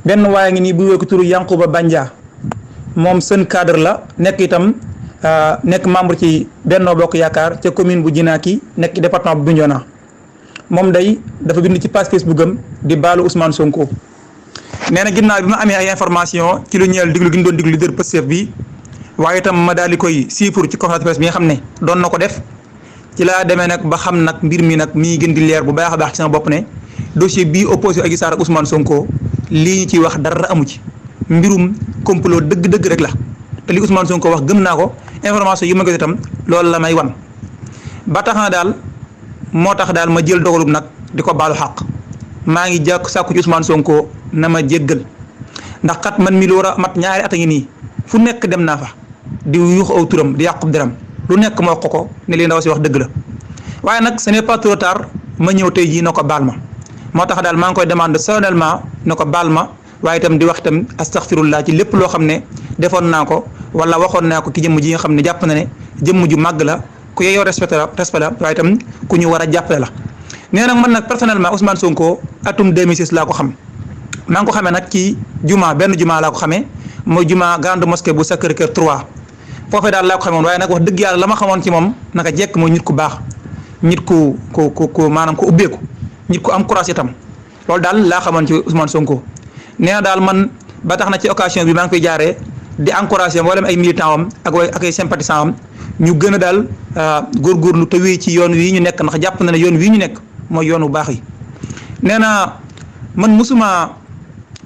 benn waaye ngi nii bu wéeku turu Yankuba Bandia moom seen cadre la nekk itam nekk membre ci Benno Bokk Yaakaar ca commune bu Djinaki nekk ci département bu Bignona moom day dafa bind ci page Facebook am di baalu Ousmane Sonko nee na ginnaaw bi ma amee ay information ci lu ñeel diglu gi ñu doon diglu leader Pastef bi waaye itam ma daal di koy siifur ci conférence de presse bi nga xam ne doon na ko def ci laa demee nag ba xam nag mbir mi nag mi gën di leer bu baax a baax ci sama bopp ne dossier bii opposé Adji Sarr ak Ousmane Sonko lii ñu ciy wax dara amu ci mbirum complot dëgg-dëgg rek la te li Ousmane Sonko wax gëm naa ko information yi ma gis itam loolu la may wan ba tax na daal moo tax daal ma jël dogalub nag di ko baalu xaq maa ngi jàkk sàkku ci Ousmane Sonko na ma jéggal ndax kat man mi lu war a mat ñaari at a ngi nii fu nekk dem naa fa di yuux aw turam di yàqub deram lu nekk ma wax ko ne li ndaw si wax dëgg la waaye nag ce n'est pas trop tard ma ñëw tey jii na ko baal ma moo tax daal maa ngi koy demande solennellement na ko baal ma waaye itam di wax itam astaghfirullah ci lépp loo xam ne defoon naa ko wala waxoon naa ko ki jëmm ji nga xam ne jàpp na ne jëmm ju màgg la ku yeyoo respect la waaye itam ku ñu war a jàppale la. nee nag man nag personnellement Ousmane Sonko atum 2006 laa ko xam maa ngi ko xamee nag ci benn juma laa ko xamee mooy juma grande mosquée bu Sacré-Cœur 3 foofee daal laa ko xamee woon waaye nag wax dëgg yàlla la ma xamoon ci moom naka jekk mooy nit ku baax nit ku maanaam ku ubbeeku nit ku am courage itam loolu daal laa xamoon ci Ousmane Sonko. nee na daal man ba tax na ci occasion bi maa ngi koy jaaree di encouragé mboolem ay militants am ak ay sympathisants am ñu gën a daal góorgóorlu te wéy ci yoon wii ñu nekk ndax jàpp na ne yoon wii ñu nekk mooy yoon bu baax yi. nee na man musuma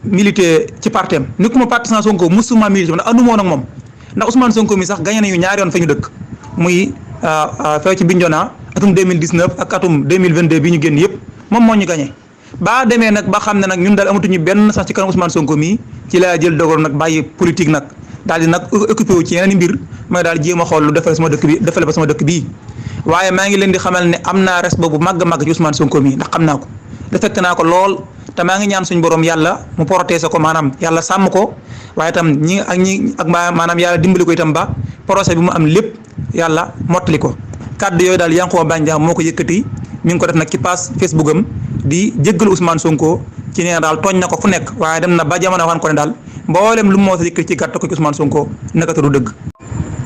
milité ci partem nekkuma partisan Sonko musuma milité ndax anduma woon ak moom ndax Ousmane Sonko mi sax gagné nañu ñaari yoon fa ñu dëkk muy fee ci Bignona atum 2019 ak atum 2022 bi ñu génn yëpp moom moo ñu gagné. ba demee nag ba xam ne nag ñun daal amatuñu benn sax ci kanam Ousmane Sonko mii ci laa jël dogal nag bàyyi politique nag daal di nag occupé wu ci yeneen mbir mooy daal jéem a xool lu defale sama dëkk bii waaye maa ngi leen di xamal ne am naa respect bu màgg a màgg ci Ousmane Sonko mii ndax xam naa ko fekk naa ko lool te maa ngi ñaan suñu borom yàlla mu protéger ko maanaam yàlla sàmm ko waaye itam ñi ak maanaam yàlla dimbali ko itam ba procès bi mu am lépp yàlla mottali ko kàddu yooyu daal Yankuba Bandia moo ko yëkkati mi ngi ko def nag ci page Facebook am di jéggalu Ousmane Sonko ci nee daal tooñ na ko fu nekk waaye dem na ba jamono wan ko ne daal mboolem lu mu moo sa yëkkati ci gàtt ko ci Ousmane Sonko nekkatu du dëgg.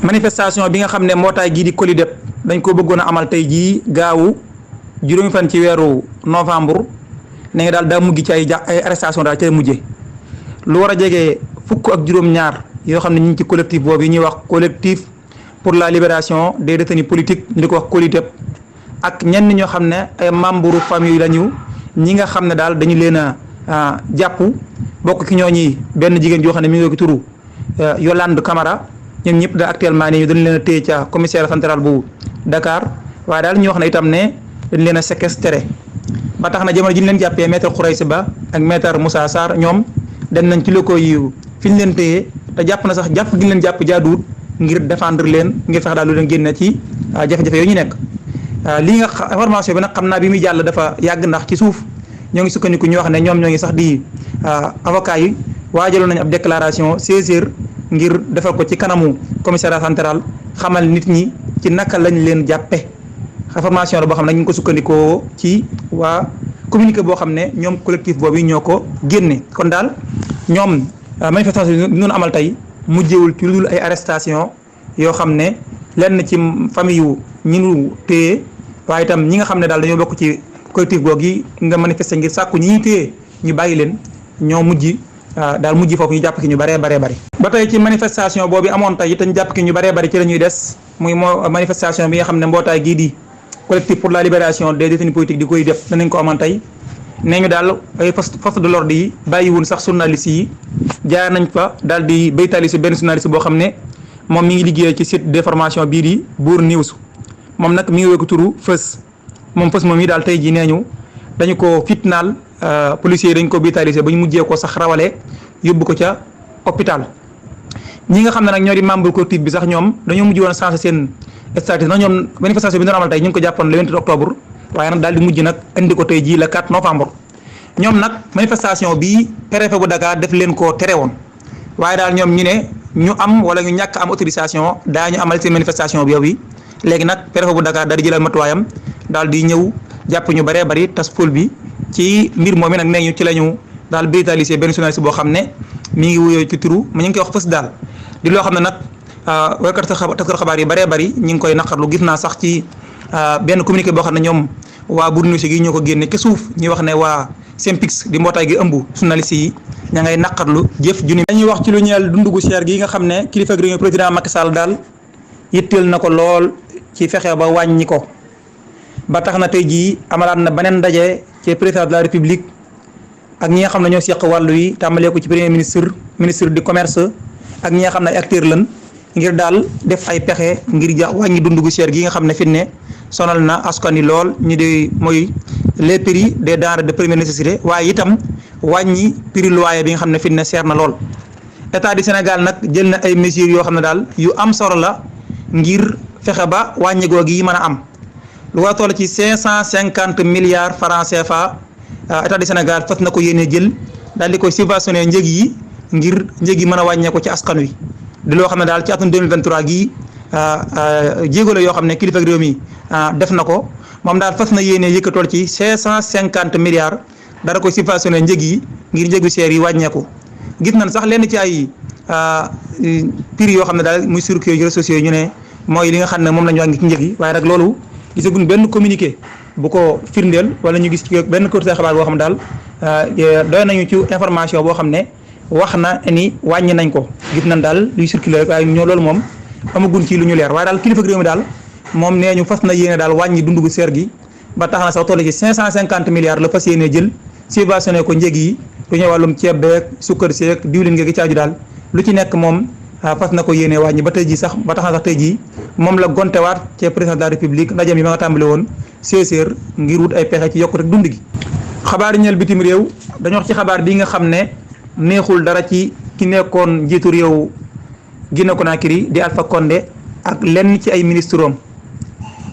manifestation bi nga xam ne mbootaay gii di COLIDEP dañ ko bëggoon a amal tey jii gaawu juróomi fan ci weeru novembre ne nga daal daa mujj ci ay arrestation daal ca mujjee lu war a jege fukk ak juróom-ñaar yoo xam ne ñu ngi ci collectif boobu yi ñuy wax collectif pour la libération des détenus politiques ñu di ko wax COLIDEP ak ñenn ñoo xam ne ay membre famille lañu ñi nga xam ne daal dañu leen a jàpp bokk ki ñooñi benn jigéen joo xam ne mi ngi ko turu Yolande Camara ñoom ñëpp daal actuellement nii dañu leen a téye ca commissaire central bu Dakar waaye daal ñu wax ne itam ne dañ leen a séquestré ba tax na jamono ji ñu leen jàppee maître Khoureysi Ba ak maître Moussa Sarr ñoom dem nañ ci locaux yi fi ñu leen téye te jàpp na sax jàpp gi ñu leen jàpp jaaduwut ngir défendre leen ngir fexe daal lu leen génne ci jafe-jafe yooyu ñu nekk. lii nga information bi nag xam naa bi muy jàll dafa yàgg ndax ci suuf ñoo ngi sukkandiku ñu wax ne ñoom ñoo ngi sax di avocat yi waajaloon nañu ab déclaration 16h ngir defal ko ci kanamu commissariat central xamal nit ñi ci naka lañ leen jàppe information la boo xam ne ñu ngi ko sukkandikoo ci waa communiqué boo xam ne ñoom collectif boobu ñoo ko génne kon daal ñoom manifestation bi ñu amal tey mujjewul ci lu dul ay arrestation yoo xam ne lenn ci famille yu ñi ñu téye waaye itam ñi nga xam ne daal dañoo bokk ci collectif googu yi nga manifester ngir sàkku ñi téye ñu bàyyi leen ñoo mujj daal mujj foofu ñu jàpp ki ñu baree bari ba tey ci manifestation boobu amoon tey te ñu jàpp ki ñu baree bari ci la ñuy des muy manifestation bi nga xam ne mbootaay gii di collectif pour la libération des détenus politiques di koy def danañ ko amoon tey nee ñu daal ay force de l'ordre yi bàyyiwul sax journaliste yi jaar nañ fa daal di baytali si benn journaliste boo xam ne moom mi ngi liggéey ci site d'information bii di Bour News moom nag mi ngi wékku turu Fës moom yi daal tey jii nee ñu dañu ko fitnaal policiers yi dañ ko brutalisé ba ñu mujjee ko sax rawale yóbbu ko ca hôpital ñi nga xam ne nag ñoo di membre collectif bi sax ñoom dañoo mujj woon changé seen statut nag ñoom manifestation bi ñu amal tey ñu ngi ko jàppoon le 28 octobre waaye nag daal di mujj nag indi ko tey jii le 4 novembre ñoom nag manifestation bi préfet bu Dakar def leen koo tere woon waaye daal ñoom ñu ne ñu am wala ñu ñàkk am autorisation daañu amal seen manifestation bi yow bi léegi nag préfet bu Dakar daal di jëlal matuwaayam daal di ñëw jàpp ñu baree bari tas ful bi ci mbir moom mi nag nee ñu ci la ñu daal brutalisé benn journaliste boo xam ne mi ngi wuyoo ci turu ma ñu ngi koy wax fës daal di loo xam ne nag waykat taskatu xabaar yi bëree bëri ñu ngi koy naqarlu. gis naa sax ci benn communiqué boo xam ne ñoom waa Bournouchi gi ñoo ko génne ke suuf ñuy wax ne waa Synpics di mbootaay gi ëmb journaliste yi ña ngay naqarlu jëf ju ni. dañuy wax ci lu ñeel dundu gu cher gi nga xam ne kilifa réew mi président Macky Sall daal yitteel na ko lool ci fexe ba wàññi ko ba tax na tey jii amalaat na beneen ndaje ci président de la république ak ñi nga xam ne ñoo seq wàllu yi tàmbalee ko ci premier ministre du commerce ak ñi nga xam ne ay acteurs lan ngir daal def ay pexe ngir wàññi dundu gu cher gi nga xam ne fi ne sonal na askan wi lool ñu di mooy les prix des denrées de première nécessité waaye itam wàññi prix loyer bi nga xam ne fi ne seer na lool. état du Sénégal nag jël na ay mesures yoo xam ne daal yu am solo la ngir fexe ba wàññi googu yi mën a am lu war a toll ci 550 milliards francs CFA état du Sénégal fas na ko yéene jël daal di koy subventionné njëg yi ngir njëg yi mën a wàññeeku ci askan wi. di loo xam ne daal ci atum 2023 gii jéego la yoo xam ne kilifa réew mi def na ko moom daal fas na yéene yëkkatool ci 550 milliards dara koy subventionné njëg yi ngir njëgu seer yi wàññeeku. gis nañ sax lenn ci ay prix yoo xam ne daal muy circuler ci réseaux sociaux yi ñu ne mooy li nga xam ne moom la ñu wàññi ci njëg yi waaye nag loolu gisaguñ benn communiqué bu ko firndeel wala ñu gis ci benn quotidien xabaar boo xam ne daal doy nañu ci information boo xam ne wax na ni wàññi nañ ko. gis nañ daal luy circuler rek waaye ñoo loolu moom amaguñ ci lu ñu leer waaye daal kilifa réew mi daal moom nee ñu fas na yéene daal wàññi dundu gu seer gi ba tax na sax toll ci 550 milliards la fas yéene jël subventionné ko njëg yi lu ñëw wàllum ceeb beeg sukkar seeg diwlin gi caaju daal lu ci nekk moom fas na ko yéene wàññi ba tey jii sax ba tax na sax tey jii moom la gontewaat ci président de la république ndaje mi ma nga tàmbale woon 16h ngir wut ay pexe ci yokku rek dund gi. xabaar yi ñeel bitim réew dañu wax ci xabaar bi nga xam ne neexul dara ci ki nekkoon njiitu réew Guinée Conakry di Alpha Condé ak lenn ci ay ministres am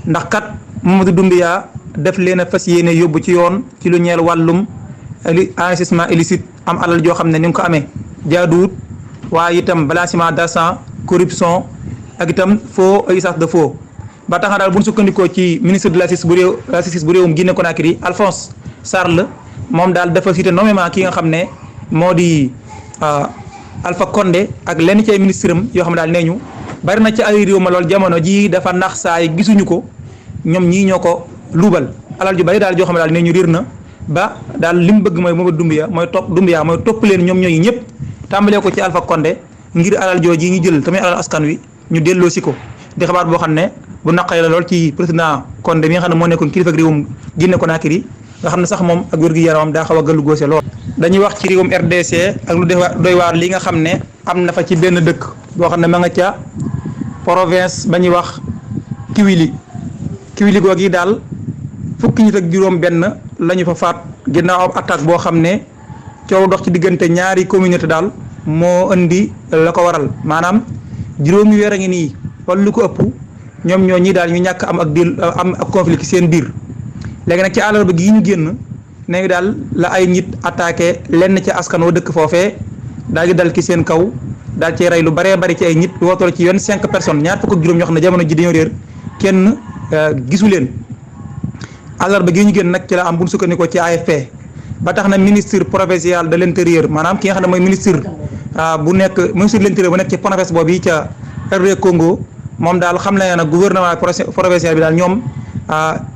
ndax kat Mamadou Doumbouya def leen a fas yéene yóbbu ci yoon ci lu ñeel wàllum enrichissement illicite am alal joo xam ne ni nga ko amee jaaduwut waaye itam blanchiment d'argent corruption ak itam faux et usage de faux ba tax na daal bu ñu sukkandikoo ci ministre de la justice bu réewum Guinée Conakry Alphonse Sarl moom daal dafa cité nommément ki nga xam ne moo di Alpha Condé ak lenn ci ay ministre am yoo xam ne daal nee ñu bari na ci ay réew ma lool jamono ji dafa nax saay gisuñu ko ñoom ñii ñoo ko luubal alal ju bari daal joo xam ne daal nee ñu riir na ba daal li mu bëgg mooy Mamadou Doumbouya mooy topp leen ñoom ñooñu ñëpp tàmbalee ko ci Alpha Condé ngir alal jooju ñu jël tamit alal askan wi ñu delloo si ko di xabaar boo xam ne bu naqaree la lool ci président Condé mi nga xam ne moo nekkoon kilifa réewum Guinée Conakry nga xam ne sax moom ak wér-gu-yaramam daa xaw a gëllu góose lool. dañuy wax ci réewum RDC ak lu doy waar li nga xam ne am na fa ci benn dëkk boo xam ne ma nga ca province ba ñuy wax Kiwili googu yi daal fukki nit ak juróom benn la ñu fa faat ginnaaw ab attaque boo xam ne coow dox ci diggante ñaari communauté daal moo indi la ko waral maanaam juróomi weer a ngi nii wala lu ko ëpp ñoom ñoo ñii daal ñu ñàkk am ak conflit ci seen biir léegi nag ci àllarba gi ñu génn ne daal la ay nit attaqué lenn ci askan wa dëkk foofee daal di dal ci seen kaw daal ci rey lu baree bari ci ay nit lu wootoo ci 25 personnes ñaar fukk ak juróom ñoo xam ne jamono ji dañoo réer kenn gisu leen àllarba gi ñu génn nag ci la am bu ñu sukkandikoo ci AFP ba tax na ministre provincial de l'intérieur maanaam ki nga xam ne mooy ministre bu nekk ministre de l'intérieur bu nekk ci province boobu yi ca RD Congo moom daal xam na ne gouvernement provincial bi daal ñoom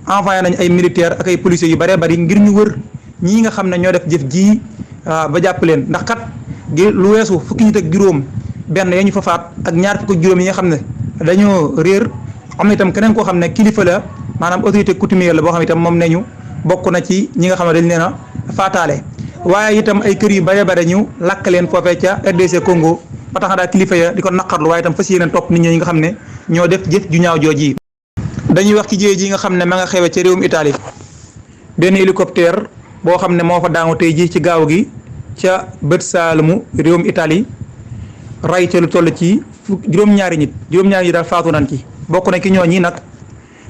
envoyé nañ ay militaires ak ay policiers yu bëree bëri ngir ñu wër ñii nga xam ne ñoo def jëf ji ba jàpp leen ndax kat lu weesu fukki nit ak juróom benn ya ñu fa faat ak ñaar fukk ak juróom yi nga xam ne dañoo réer am na itam keneen koo xam ne kilifa la maanaam autorité coutumière la boo xam itam moom ne ñu bokk na ci ñi nga xam ne dañ leen a faataale waaye itam ay kër yu bare bare ñu lakk leen foofee ca RDC Congo ba tax na daal kilifa ya di ko naqarlu waaye itam fas yéene topp nit ñi nga xam ne ñoo def jëf ju ñaaw jooji. dañuy wax ci jéey ji nga xam ne ma nga xewe ca réewum Italie benn hélicoptère boo xam ne moo fa daanu tey ji ci gaaw gi ca bët saalumu réewum Italie ray ca lu toll ci juróom-ñaari nit daal faatu nañ ci bokk na ki ñooñi nag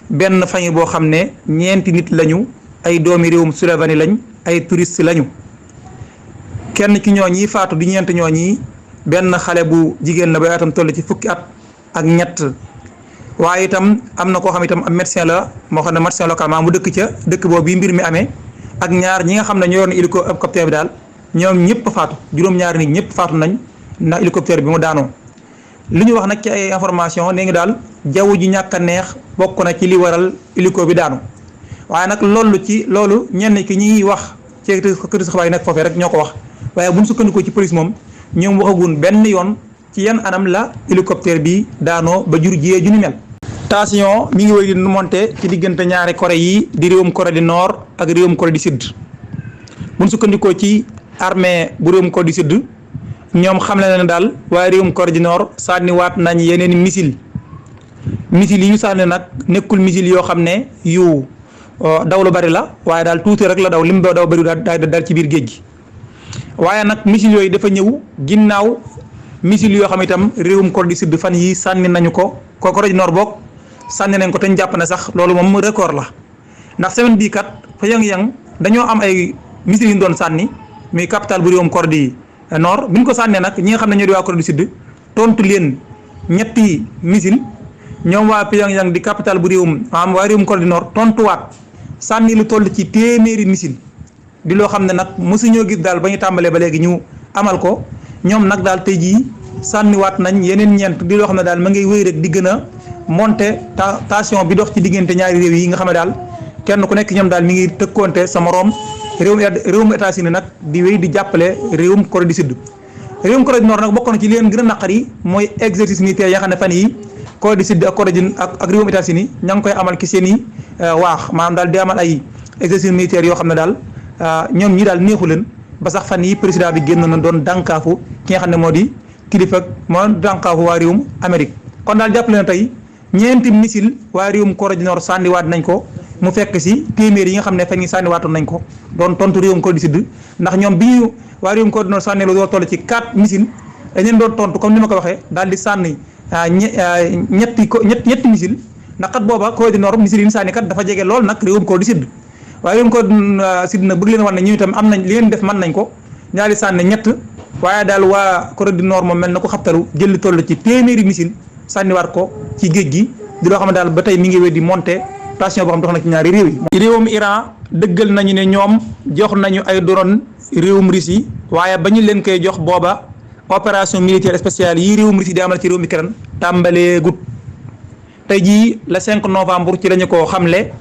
benn famille boo xam ne ñeenti nit lañu ay doomi réewum Slovénie lañ ay touriste lañu kenn ci ñooñi faatu di ñeent ñooñi benn xale bu jigéen la ba atam toll ci fukki at ak ñett waaye itam am na koo xam itam am médecin la moo xam ne médecin local maa mu dëkk ca dëkk boobu bi mbir mi amee ak ñaar ñi nga xam ne ñoo yor hélicoptère bi daal ñoom ñëpp faatu juróom-ñaari nit ñëpp faatu nañ ndax hélicoptère bi mu daanoo. li ñu wax nag ci ay information nee ngi daal jaww ji ñàkk a neex bokk na ci li waral hélico bi daanu waaye nag loolu ñenn ki ñuy wax ci kër xabaar yi nekk foofee rek ñoo ko wax waaye bu ñu sukkandikoo ci police moom ñoom waxagun benn yoon ci yan anam la hélicoptère bi daanoo ba jur jiyee ju ni mel. tension mi ngi wéy di monté ci diggante ñaari Corée yi di réewum Corée du Nord ak réewum Corée du Sud bu ñu sukkandikoo ci armée bu réewum Corée du Sud ñoom xam na ne daal waaye réewum Corée du Nord sànniwaat nañ yeneen missile yi ñu sànni nag nekkul missile yoo xam ne yu daw lu bari la waaye daal tuuti rek la daw lim daw bari daal ci biir géej gi waaye nag missile yooyu dafa ñëw ginnaaw missile yoo xam itam réewum Corée du Sud fan yi sànni nañu ko Corée du Nord boog sànni nañ ko te ñu jàpp ne sax loolu moom record la ndax semaine bii kat Pyongyang dañoo am ay missile yu ñu doon sànni muy capitale bu réewum Corée du Nord bi ñu ko sànnee nag ñi nga xam ne ñoo di waa Corée du Sud tontu leen ñetti missile ñoom waa Pyongyang di capitale bu réewum waa réewum Corée du Nord tontuwaat sànni lu toll ci téeméeri missile di loo xam ne nag mosuñoo gis daal ba ñu tàmbalee ba léegi ñu amal ko ñoom nag daal tey jii sànniwaat nañ yeneen ñeent di loo xam ne daal ma ngay wéy rek di gën a monter tension bi dox ci diggante ñaari réew yi nga xam ne daal kenn ku nekk ñoom daal mi ngi tëkkoonte sa moroom réewum États-Unis nag di wéy di jàppale réewum Corée du Sud. réewum Corée du Nord nag bokk na ci leen gën a naqari mooy exercice militaire ya xam ne fan yi Corée du Sud ak ak réewum États-Unis ña ngi koy amal ci seen i waax maanaam daal di amal ay exercice militaire yoo xam ne daal ñoom ñi daal neexu leen ba sax fan yi président bi génn na doon dànkaafu ki nga xam ne moo di kilifa moo dànkaafu waa réewum Amérique kon daal jàppale na tey ñeenti missile waa réewum Corée du Nord sànniwaat nañ ko mu fekk si téeméer yi nga xam ne fan yi sànniwaatoon nañ ko doon tontu réewum Corée du Sud ndax ñoom bi ñu waa réewum Corée du Nord sànni lu doo toll ci 4 missile dañ leen doon tontu comme ni ma ko waxee daal di sànni ñetti missile ndax kat booba Corée du Nord missile yi ñu sànni kat dafa jege lool nag réewum Corée du Sud waaye réewum Corée du Sud nag bëgg leen wan ne ñu itam am nañ li leen def mën nañ ko ñaari sànni ñett waaye daal waa Corée du Nord moom mel na ko xabtaru jël toll ci téeméeri missile sànniwaat ko ci géej gi di loo xam ne daal ba tey mi ngi wéy di monter tension boo xam dox na ci ñaari réew yi. réewum Iran dëggal nañu ne ñoom jox nañu ay drone réewum Russie waaye ba ñu leen koy jox booba opération militaire spéciale yi réewum Russie di amal ci réewum Ukraine tàmbalee gut tey jii le 5 novembre ci lañu ko xamle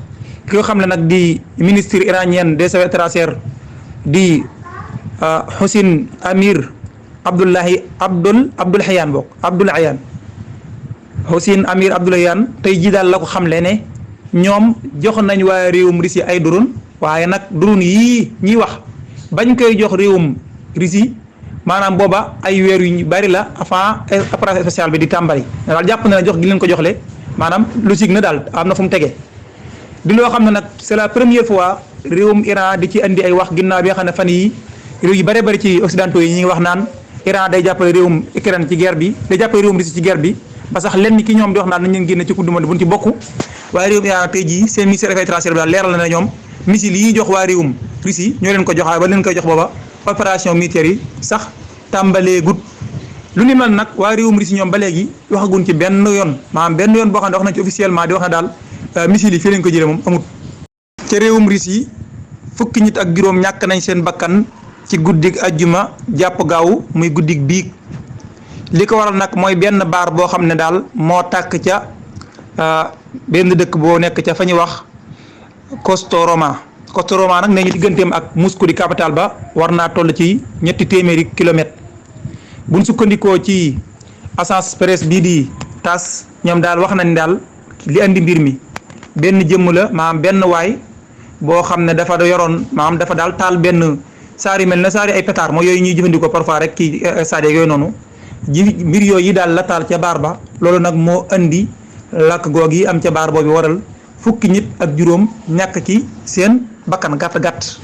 ki ko xamle nag di ministre iranien des affaires étrangères di Hossein Amir Abdollahian Hossein Amir Abdollahian tey jii daal la ko xamle ne ñoom jox nañ waa réewum Russie ay drone waaye nag drone yii ñuy wax bañ koy jox réewum Russie maanaam booba ay weer yu bari la avant opération spéciale bi di tàmbali daal jàpp na ne jox gi leen ko joxle maanaam logique na daal am na fu mu tegee di loo xam ne nag c'est la première fois réewum Iran di ci andi ay wax ginnaaw bi nga xam ne fan yi réew yu bari bari ci occidentaux yi ñi ngi wax naan Iran day jàppale réewum Ukraine ci guerre bi day jàppale réewum Russie ci guerre bi ba sax lenn ki ñoom di wax naan nañ leen génne ci coupe du monde buñ ci bokk waaye réewum Iran tey jii seen ministère des affaires étrangères bi daal leeral na ne ñoom missile yi jox waa réewum Russie ñoo leen ko jox waaye ba leen koy jox booba opération militaire yi sax tàmbalee gut lu ni mel nag waa réewum Russie ñoom ba léegi waxaguñ ci benn yoon maanaam benn yoon boo xam ne wax nañ ci officiellement di wax ne daal missile yi fii lañ ko jëlee moom amut. ca réewum Russie fukki nit ak juróom ñàkk nañ seen bakkan ci guddig ajjuma jàpp gaaw muy guddig biig li ko waral nag mooy benn baar boo xam ne daal moo tàkk ca benn dëkk boo nekk ca fa ñuy wax Kostroma nag nee ñu digganteem ak Moscou di capitale ba war naa toll ci 300 kilomètres buñ sukkandikoo ci agence presse bii di TASS ñoom daal wax nañ daal li andi mbir mi benn jëmm la maanaam benn waay boo xam ne dafa yoroon maanaam dafa daal taal benn saari mel na saari ay pétard mooy yooyu ñuy jëfandikoo parfois rek kii stade yooyu noonu mbir yooyu daal la taal ca baar ba loolu nag moo andi lakk goog yi am ca baar boobu waral fukki nit ak juróom ñàkk ci seen bakkan gàtt